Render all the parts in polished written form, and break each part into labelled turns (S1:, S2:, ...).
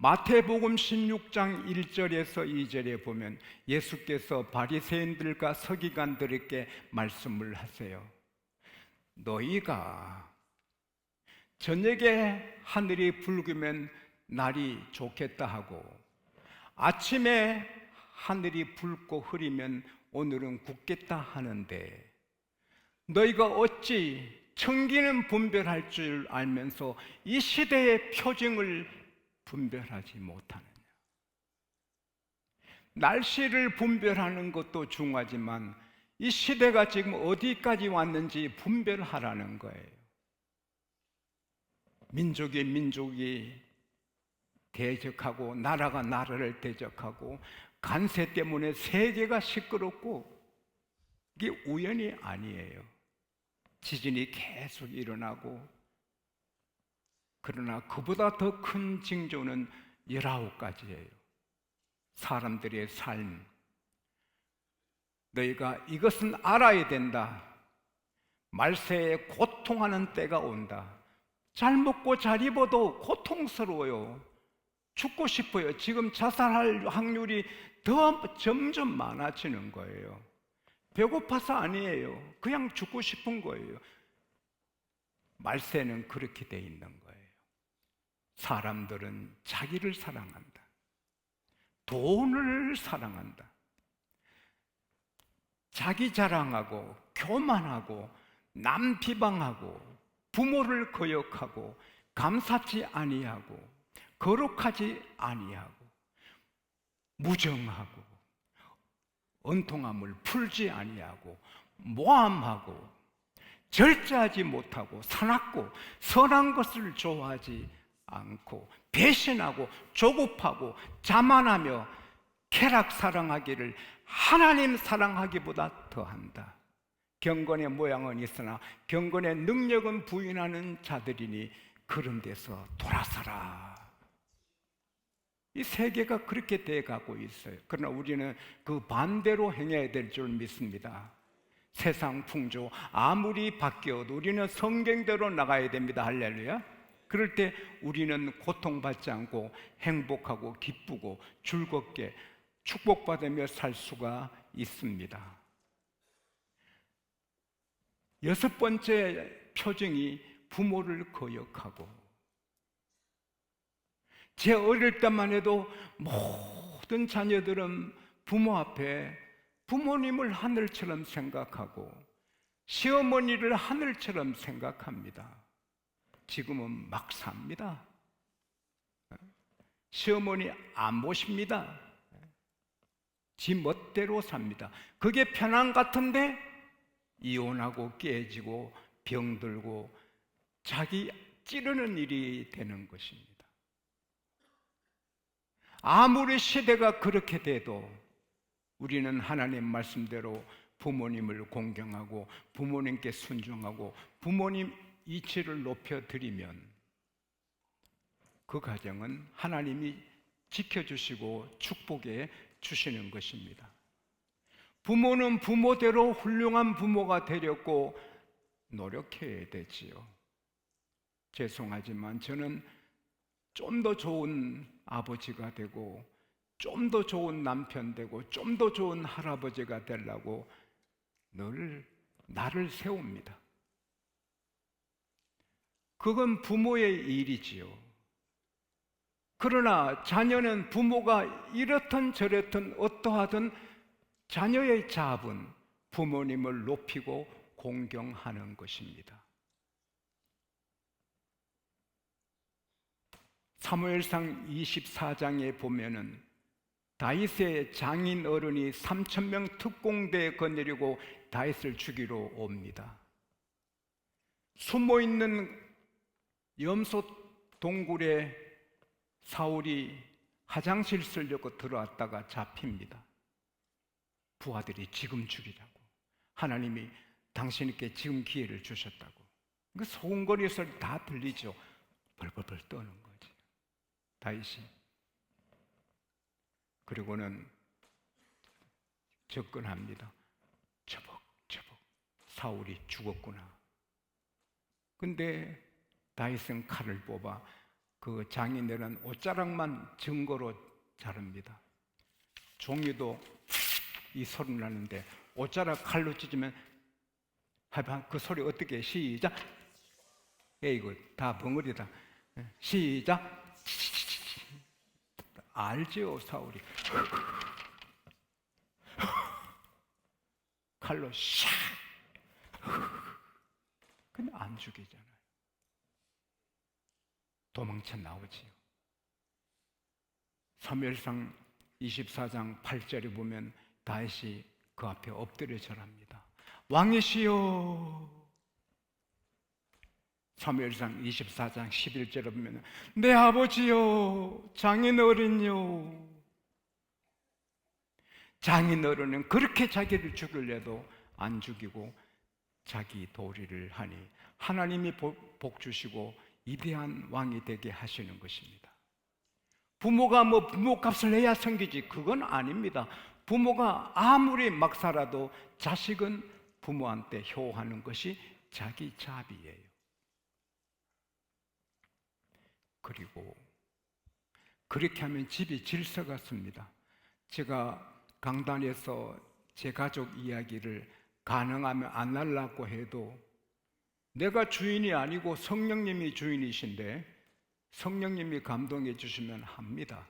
S1: 마태복음 16장 1절에서 2절에 보면 예수께서 바리새인들과 서기관들에게 말씀을 하세요. 너희가 저녁에 하늘이 붉으면 날이 좋겠다 하고 아침에 하늘이 붉고 흐리면 오늘은 굳겠다 하는데 너희가 어찌 청기는 분별할 줄 알면서 이 시대의 표징을 분별하지 못하느냐. 날씨를 분별하는 것도 중요하지만 이 시대가 지금 어디까지 왔는지 분별하라는 거예요. 민족이 대적하고 나라가 나라를 대적하고 간세 때문에 세계가 시끄럽고 이게 우연이 아니에요. 지진이 계속 일어나고, 그러나 그보다 더 큰 징조는 19가지예요. 사람들의 삶. 너희가 이것은 알아야 된다. 말세에 고통하는 때가 온다. 잘 먹고 잘 입어도 고통스러워요. 죽고 싶어요. 지금 자살할 확률이 더 점점 많아지는 거예요. 배고파서 아니에요. 그냥 죽고 싶은 거예요. 말세는 그렇게 돼 있는 거예요. 사람들은 자기를 사랑한다. 돈을 사랑한다. 자기 자랑하고 교만하고 남 비방하고 부모를 거역하고 감사치 아니하고 거룩하지 아니하고 무정하고 언통함을 풀지 아니하고 모함하고 절제하지 못하고 사납고 선한 것을 좋아하지 않고 배신하고 조급하고 자만하며 쾌락 사랑하기를 하나님 사랑하기보다 더한다. 경건의 모양은 있으나 경건의 능력은 부인하는 자들이니 그런 데서 돌아서라. 이 세계가 그렇게 돼가고 있어요. 그러나 우리는 그 반대로 행해야 될 줄 믿습니다. 세상 풍조 아무리 바뀌어도 우리는 성경대로 나가야 됩니다. 할렐루야. 그럴 때 우리는 고통받지 않고 행복하고 기쁘고 즐겁게 축복받으며 살 수가 있습니다. 6번째 표징이 부모를 거역하고, 제 어릴 때만 해도 모든 자녀들은 부모 앞에 부모님을 하늘처럼 생각하고 시어머니를 하늘처럼 생각합니다. 지금은 막 삽니다. 시어머니 안 모십니다. 지 멋대로 삽니다. 그게 편한 같은데 이혼하고 깨지고 병들고 자기 찌르는 일이 되는 것입니다. 아무리 시대가 그렇게 돼도 우리는 하나님 말씀대로 부모님을 공경하고 부모님께 순종하고 부모님 이치를 높여드리면 그 가정은 하나님이 지켜주시고 축복해 주시는 것입니다. 부모는 부모대로 훌륭한 부모가 되려고 노력해야 되지요. 죄송하지만 저는 좀 더 좋은 아버지가 되고 좀 더 좋은 남편 되고 좀 더 좋은 할아버지가 되려고 늘 나를 세웁니다. 그건 부모의 일이지요. 그러나 자녀는 부모가 이렇든 저렇든 어떠하든 자녀의 자아는 부모님을 높이고 공경하는 것입니다. 사무엘상 24장에 보면은 다윗의 장인 어른이 3,000명 특공대에 거느리고 다윗을 죽이러 옵니다. 숨어있는 염소 동굴에 사울이 화장실 쓰려고 들어왔다가 잡힙니다. 부하들이 지금 죽이라고, 하나님이 당신에게 지금 기회를 주셨다고. 그 소근거리 소리 다 들리죠. 벌벌벌 떠는 거지 다윗이. 그리고는 접근합니다. 저벅저벅 사울이 죽었구나. 근데 다윗은 칼을 뽑아 그 장인들은 옷자락만 증거로 자릅니다. 종이도 이 소리 나는데 옷자락 칼로 찢으면 그 소리 어떻게 해? 시작. 이거 다 벙어리다. 시작. 알지요, 사울이. 칼로 샥. 근데 안 죽이잖아요. 도망쳐 나오지요. 사무엘상 24장 8절에 보면 다윗이 그 앞에 엎드려 절합니다. 왕이시여. 사무엘상 24장 11절에 보면 내 아버지여, 장인어른요. 장인어른은 그렇게 자기를 죽이려도 안 죽이고 자기 도리를 하니 하나님이 복 주시고 위대한 왕이 되게 하시는 것입니다. 부모가 뭐 부모값을 내야 생기지, 그건 아닙니다. 부모가 아무리 막 살아도 자식은 부모한테 효하는 것이 자기 자비예요. 그리고 그렇게 하면 집이 질서가 씁니다. 제가 강단에서 제 가족 이야기를 가능하면 안 하려고 해도 내가 주인이 아니고 성령님이 주인이신데 성령님이 감동해 주시면 합니다.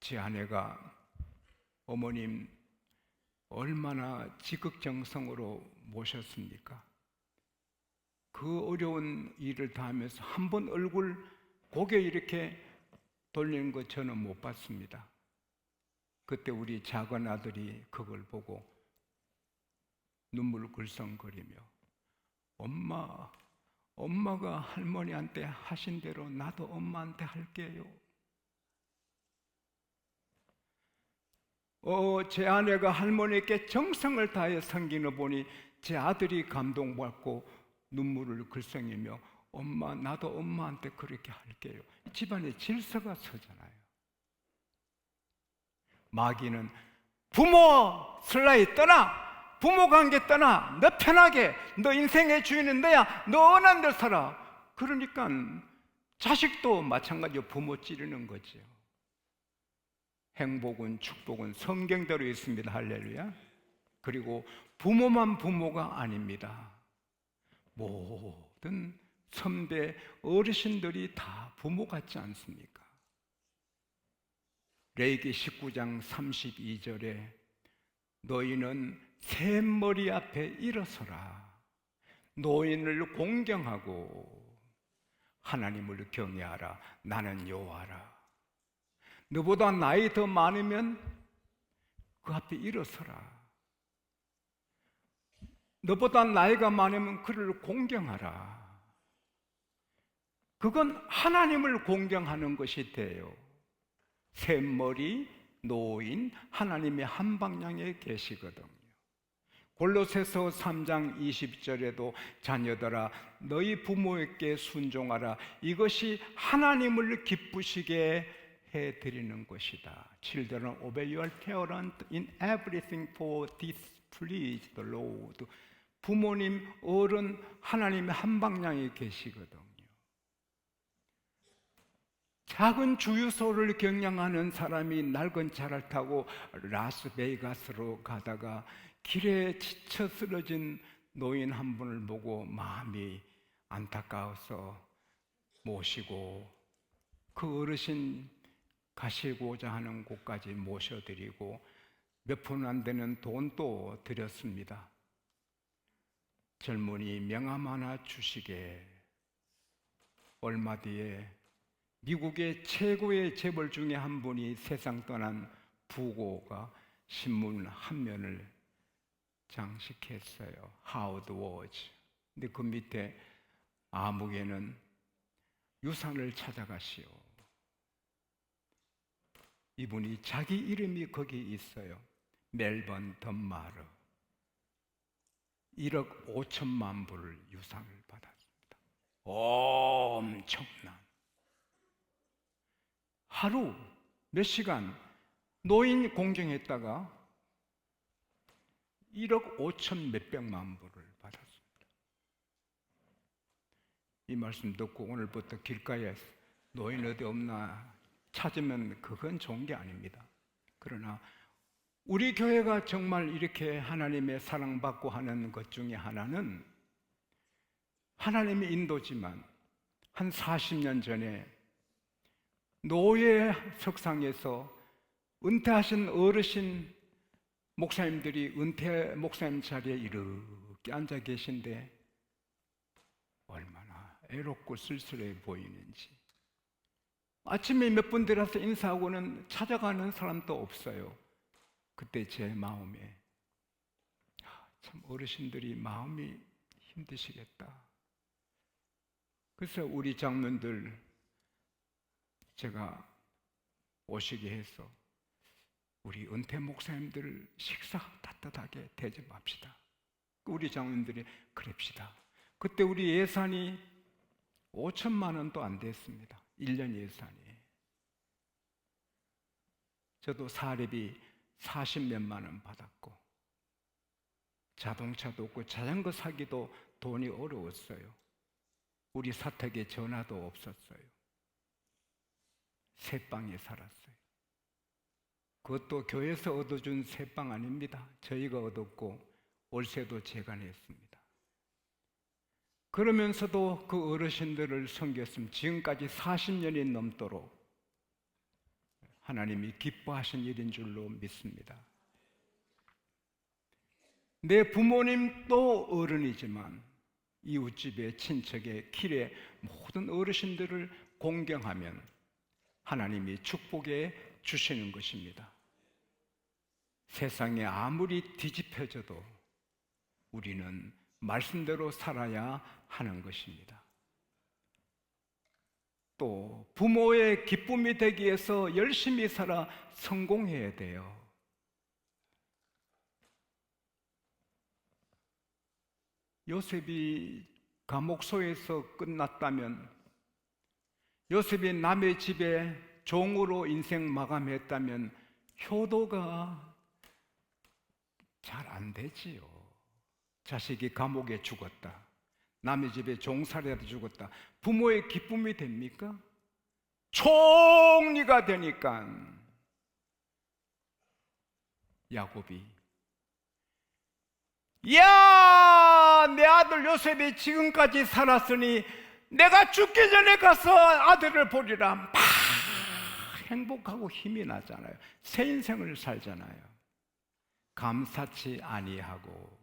S1: 제 아내가 어머님 얼마나 지극정성으로 모셨습니까? 그 어려운 일을 다 하면서 한 번 얼굴 고개 이렇게 돌리는 거 저는 못 봤습니다. 그때 우리 작은 아들이 그걸 보고 눈물 글썽거리며 엄마가 할머니한테 하신 대로 나도 엄마한테 할게요. 제 아내가 할머니께 정성을 다해 섬기는 보니 제 아들이 감동받고 눈물을 글썽이며 엄마, 나도 엄마한테 그렇게 할게요. 집안에 질서가 서잖아요. 마귀는 부모 슬라이 떠나, 부모 관계 떠나, 너 편하게, 너 인생의 주인은 너야, 너 원하는 대로 살아. 그러니까 자식도 마찬가지로 부모 찌르는 거죠. 행복은 축복은 성경대로 있습니다. 할렐루야. 그리고 부모만 부모가 아닙니다. 모든 선배 어르신들이 다 부모 같지 않습니까? 레위기 19장 32절에 너희는 샘머리 앞에 일어서라. 노인을 공경하고 하나님을 경외하라. 나는 여호와라. 너보다 나이 더 많으면 그 앞에 일어서라. 너보다 나이가 많으면 그를 공경하라. 그건 하나님을 공경하는 것이 돼요. 샘머리, 노인, 하나님의 한 방향에 계시거든요. 골로새서 3장 20절에도 자녀들아 너희 부모에게 순종하라. 이것이 하나님을 기쁘시게 해드리는 것이다. Children, obey your parents in everything, for this please the Lord. 부모님, 어른, 하나님의 한 방향에 계시거든요. 작은 주유소를 경영하는 사람이 낡은 차를 타고 라스베이거스로 가다가 길에 지쳐 쓰러진 노인 한 분을 보고 마음이 안타까워서 모시고 그 어르신 가시고자 하는 곳까지 모셔드리고 몇 푼 안 되는 돈도 드렸습니다. 젊은이 명함 하나 주시게. 얼마 뒤에 미국의 최고의 재벌 중에 한 분이 세상 떠난 부고가 신문 한 면을 장식했어요. 하워드 워즈. 근데 그 밑에 아무개는 유산을 찾아가시오. 이분이 자기 이름이 거기 있어요. 멜번 덤마르. 1억 5천만 불을 유산을 받았습니다. 엄청난. 하루 몇 시간 노인 공경했다가 1억 5천 몇백만 불을 받았습니다. 이 말씀 듣고 오늘부터 길가에 노인 어디 없나 찾으면 그건 좋은 게 아닙니다. 그러나 우리 교회가 정말 이렇게 하나님의 사랑받고 하는 것 중에 하나는 하나님의 인도지만 한 40년 전에 노예 석상에서 은퇴하신 어르신 목사님들이 은퇴 목사님 자리에 이렇게 앉아 계신데 얼마나 애롭고 쓸쓸해 보이는지. 아침에 몇 분 들어서 인사하고는 찾아가는 사람도 없어요. 그때 제 마음에 참 어르신들이 마음이 힘드시겠다. 그래서 우리 장로들 제가 오시게 해서 우리 은퇴 목사님들 식사 따뜻하게 대접합시다. 우리 장로들이 그럽시다. 그때 우리 예산이 5천만 원도 안 됐습니다. 1년 예산이. 저도 사례비 40몇만 원 받았고 자동차도 없고 자전거 사기도 돈이 어려웠어요. 우리 사택에 전화도 없었어요. 새방에 살았어요. 그것도 교회에서 얻어준 새방 아닙니다. 저희가 얻었고 월세도 제가 냈습니다. 그러면서도 그 어르신들을 섬겼으면 지금까지 40년이 넘도록 하나님이 기뻐하신 일인 줄로 믿습니다. 내 부모님도 어른이지만 이웃집에 친척에 길에 모든 어르신들을 공경하면 하나님이 축복해 주시는 것입니다. 세상에 아무리 뒤집혀져도 우리는 말씀대로 살아야 하는 것입니다. 또 부모의 기쁨이 되기 위해서 열심히 살아 성공해야 돼요. 요셉이 감옥소에서 끝났다면, 요셉이 남의 집에 종으로 인생 마감했다면 효도가 잘 안 되지요. 자식이 감옥에 죽었다, 남의 집에 종살이라도 죽었다, 부모의 기쁨이 됩니까? 총리가 되니까 야곱이 야, 내 아들 요셉이 지금까지 살았으니 내가 죽기 전에 가서 아들을 보리라. 막 행복하고 힘이 나잖아요. 새 인생을 살잖아요. 감사치 아니하고.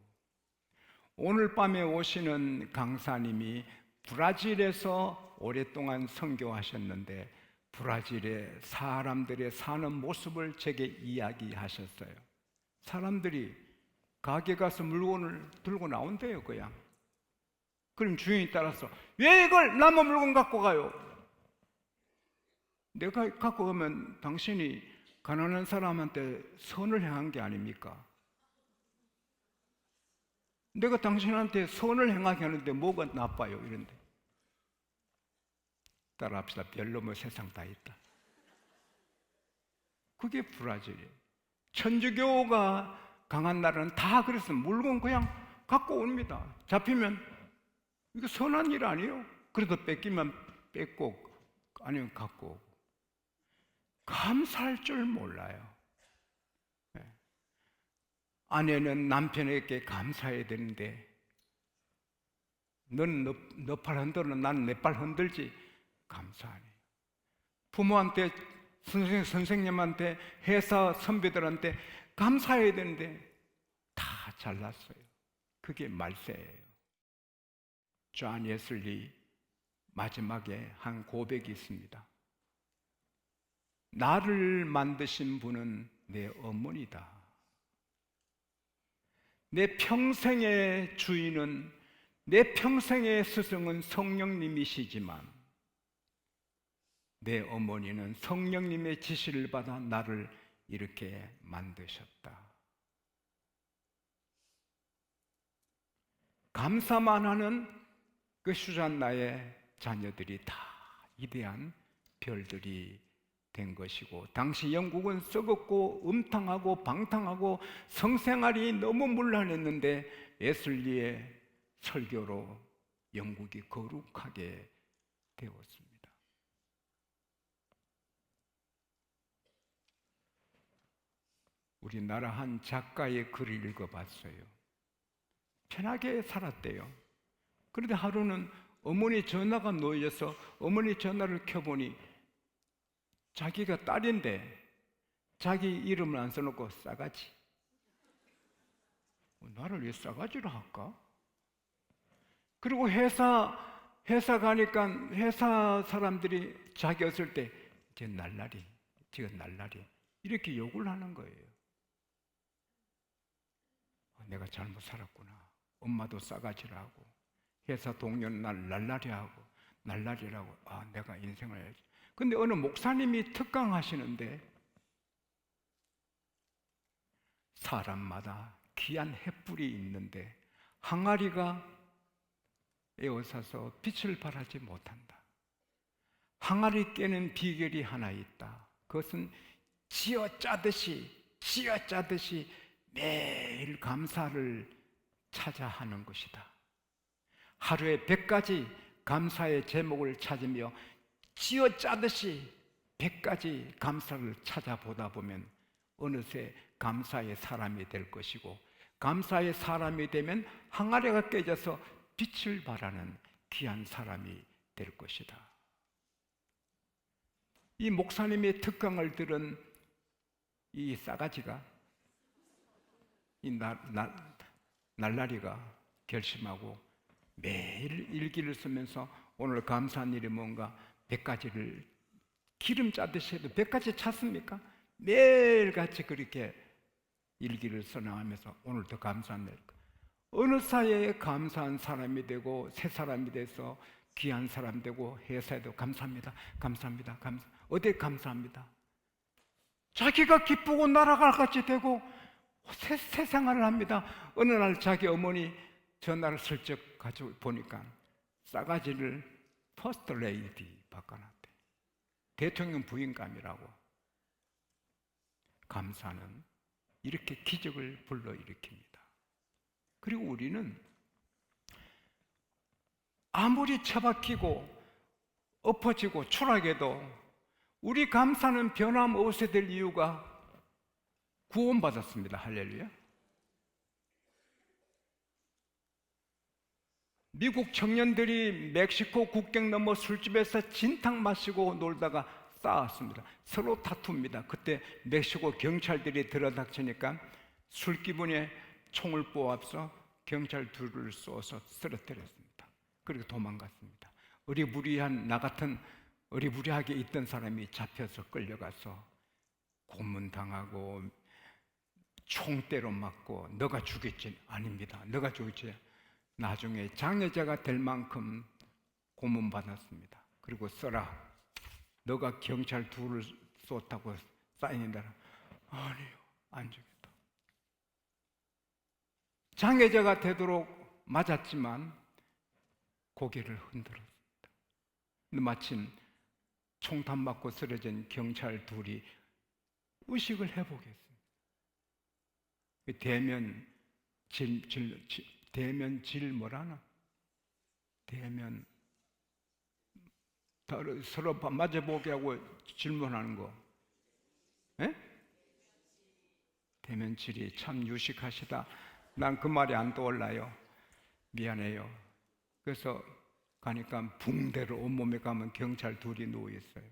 S1: 오늘 밤에 오시는 강사님이 브라질에서 오랫동안 선교하셨는데 브라질의 사람들의 사는 모습을 제게 이야기하셨어요. 사람들이 가게 가서 물건을 들고 나온대요, 그냥. 그럼 주인이 따라서 왜 이걸 남의 물건 갖고 가요? 내가 갖고 가면 당신이 가난한 사람한테 선을 행한 게 아닙니까? 내가 당신한테 선을 행하게 하는데 뭐가 나빠요? 이런데 따라합시다. 별로 뭐 세상 다 있다. 그게 브라질이에요. 천주교가 강한 나라는 다 그래서 물건 그냥 갖고 옵니다. 잡히면 이거 선한 일 아니에요? 그래도 뺏기면 뺏고 아니면 갖고 오고. 감사할 줄 몰라요. 아내는 남편에게 감사해야 되는데 너는 너 팔 흔들어, 나는 내 팔 흔들지. 감사 안 해요. 부모한테, 선생님한테, 회사 선배들한테 감사해야 되는데 다 잘났어요. 그게 말세예요. 존 웨슬리 마지막에 한 고백이 있습니다. 나를 만드신 분은 내 어머니다. 내 평생의 주인은, 내 평생의 스승은 성령님이시지만 내 어머니는 성령님의 지시를 받아 나를 이렇게 만드셨다. 감사만 하는 그 슈잔나의 자녀들이 다 위대한 별들이 된 것이고, 당시 영국은 썩었고 음탕하고 방탕하고 성생활이 너무 문란했는데 웨슬리의 설교로 영국이 거룩하게 되었습니다. 우리나라 한 작가의 글을 읽어봤어요. 편하게 살았대요. 그런데 하루는 어머니 전화가 놓여서 어머니 전화를 켜보니 자기가 딸인데 자기 이름을 안 써놓고 싸가지. 나를 왜 싸가지로 할까? 그리고 회사 가니까 회사 사람들이 자기 없을 때 저 날라리, 지금 날라리 이렇게 욕을 하는 거예요. 내가 잘못 살았구나. 엄마도 싸가지라고 회사 동료는 날 날라리라고 내가 인생을 해야지. 근데 어느 목사님이 특강하시는데 사람마다 귀한 횃불이 있는데 항아리가 에워싸서 빛을 발하지 못한다. 항아리 깨는 비결이 하나 있다. 그것은 쥐어짜듯이 매일 감사를 찾아 하는 것이다. 하루에 100가지 감사의 제목을 찾으며 쥐어짜듯이 100가지 감사를 찾아보다 보면 어느새 감사의 사람이 될 것이고, 감사의 사람이 되면 항아리가 깨져서 빛을 발하는 귀한 사람이 될 것이다. 이 목사님의 특강을 들은 이 싸가지가, 이 날라리가 결심하고 매일 일기를 쓰면서 오늘 감사한 일이 뭔가 100가지를 기름 짜듯이 해도 100가지 찾습니까? 매일같이 그렇게 일기를 써나가면서 오늘 더 감사한 일. 어느 사회에 감사한 사람이 되고 새 사람이 돼서 귀한 사람 되고 회사에도 감사합니다. 어디에 감사합니다. 자기가 기쁘고 날아갈 같이 되고 새 생활을 합니다. 어느 날 자기 어머니 전화를 슬쩍 가지고 보니까 싸가지를 퍼스트 레이디 바꿔놨대. 대통령 부인감이라고. 감사는 이렇게 기적을 불러일으킵니다. 그리고 우리는 아무리 처박히고 엎어지고 추락해도 우리 감사는 변함없어야 될 이유가 구원받았습니다. 할렐루야. 미국 청년들이 멕시코 국경 넘어 술집에서 진탕 마시고 놀다가 싸웠습니다. 서로 다툽니다. 그때 멕시코 경찰들이 들어닥치니까 술 기분에 총을 뽑아서 경찰 둘을 쏘아서 쓰러뜨렸습니다. 그리고 도망갔습니다. 나 같은 어리부리하게 있던 사람이 잡혀서 끌려가서 고문당하고 총대로 맞고 너가 죽였지? 아닙니다. 너가 죽였지? 나중에 장애자가 될 만큼 고문받았습니다. 그리고 써라. 너가 경찰 둘을 쏘았다고 사인해라. 아니요, 안 죽였다. 장애자가 되도록 맞았지만 고개를 흔들었습니다. 근데 마침 총탄 맞고 쓰러진 경찰 둘이 의식을 회복했습니다. 서로 맞아보게 하고 질문하는 거. 에? 대면질이 참 유식하시다. 난 그 말이 안 떠올라요. 미안해요. 그래서 가니까 붕대로 온몸에 가면 경찰 둘이 누워 있어요.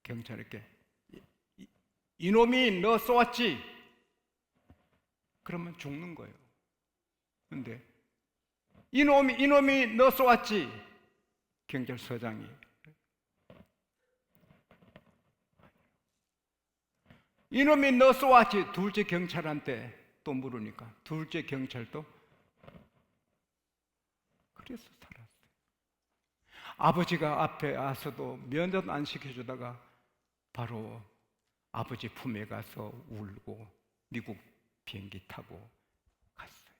S1: 경찰에게 이놈이 너 쏘았지? 그러면 죽는 거예요. 근데 이놈이 너 쏘았지? 경찰서장이 이놈이 너 쏘았지? 둘째 경찰한테 또 물으니까 둘째 경찰도 그래서 살았어요. 아버지가 앞에 와서도 면접 안 시켜주다가 바로 아버지 품에 가서 울고 미국 비행기 타고 갔어요.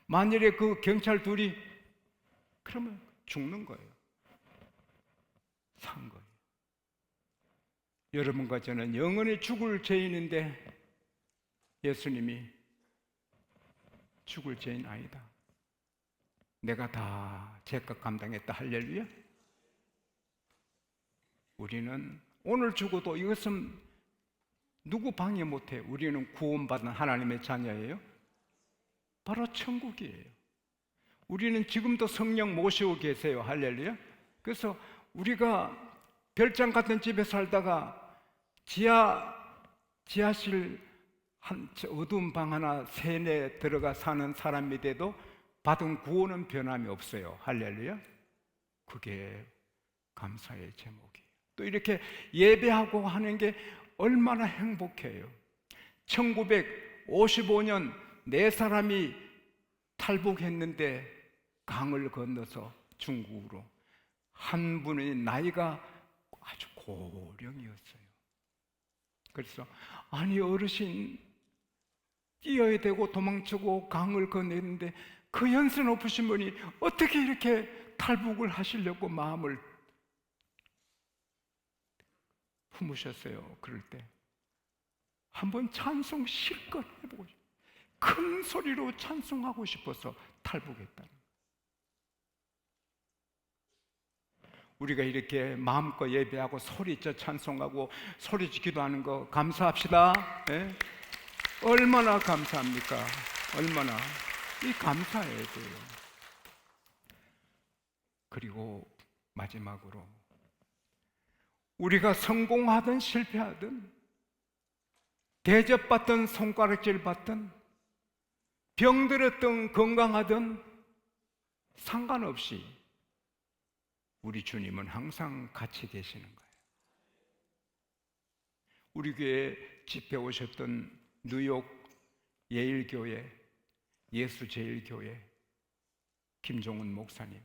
S1: 만일에 그 경찰 둘이 그러면 죽는 거예요. 산 거예요. 여러분과 저는 영원히 죽을 죄인인데 예수님이 죽을 죄인 아니다. 내가 다 죄값 감당했다. 할렐루야. 우리는 오늘 죽어도 이것은 누구 방해 못해. 우리는 구원받은 하나님의 자녀예요. 바로 천국이에요. 우리는 지금도 성령 모시고 계세요. 할렐루야. 그래서 우리가 별장 같은 집에 살다가 지하실 한 어두운 방 하나 세내 들어가 사는 사람이 돼도 받은 구원은 변함이 없어요. 할렐루야. 그게 감사의 제목이에요. 또 이렇게 예배하고 하는 게 얼마나 행복해요. 1955년 네 사람이 탈북했는데 강을 건너서 중국으로, 한 분의 나이가 아주 고령이었어요. 그래서 아니 어르신 뛰어야 되고 도망치고 강을 건너는데 그 연세 높으신 분이 어떻게 이렇게 탈북을 하시려고 마음을 품으셨어요. 그럴 때 한번 찬송 실컷 해보고 싶어요. 큰 소리로 찬송하고 싶어서 탈북했다는. 우리가 이렇게 마음껏 예배하고 소리쳐 찬송하고 소리쳐 기도하는 거 감사합시다. 네? 얼마나 감사합니까? 얼마나 이 감사해야 돼요. 그리고 마지막으로 우리가 성공하든 실패하든 대접받든 손가락질 받든 병들었든 건강하든 상관없이 우리 주님은 항상 같이 계시는 거예요. 우리 교회 집회 오셨던 뉴욕 예일교회 예수제일교회 김종은 목사님,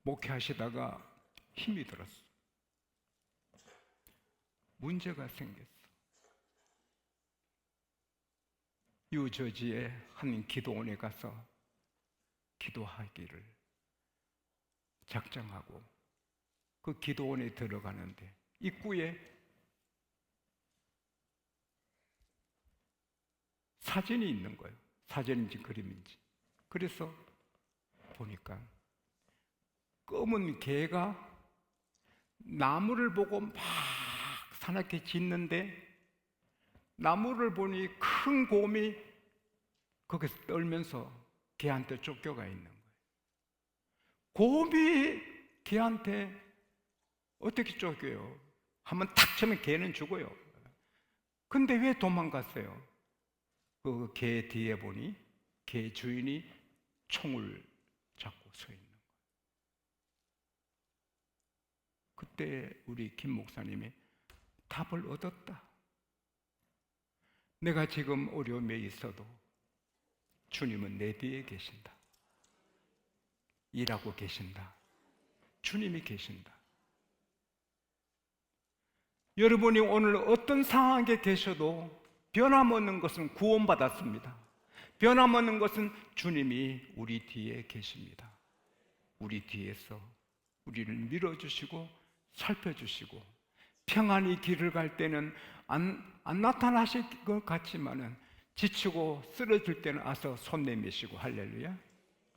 S1: 목회하시다가 힘이 들었어. 문제가 생겼어. 뉴저지의 한 기도원에 가서 기도하기를 작정하고 그 기도원에 들어가는데 입구에 사진이 있는 거예요. 사진인지 그림인지. 그래서 보니까 검은 개가 나무를 보고 막 사납게 짖는데 나무를 보니 큰 곰이 거기서 떨면서 개한테 쫓겨가 있는 거예요. 곰이 개한테 어떻게 쫓겨요? 한번 탁 치면 개는 죽어요. 근데 왜 도망갔어요? 그 개 뒤에 보니 개 주인이 총을 잡고 서 있는 거예요. 그때 우리 김 목사님이 답을 얻었다. 내가 지금 어려움에 있어도 주님은 내 뒤에 계신다. 일하고 계신다. 주님이 계신다. 여러분이 오늘 어떤 상황에 계셔도 변함없는 것은 구원받았습니다. 변함없는 것은 주님이 우리 뒤에 계십니다. 우리 뒤에서 우리를 밀어주시고 살펴주시고 평안히 길을 갈 때는 안 나타나실 것 같지만은 지치고 쓰러질 때는 와서 손 내미시고 할렐루야.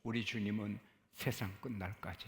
S1: 우리 주님은 세상 끝날까지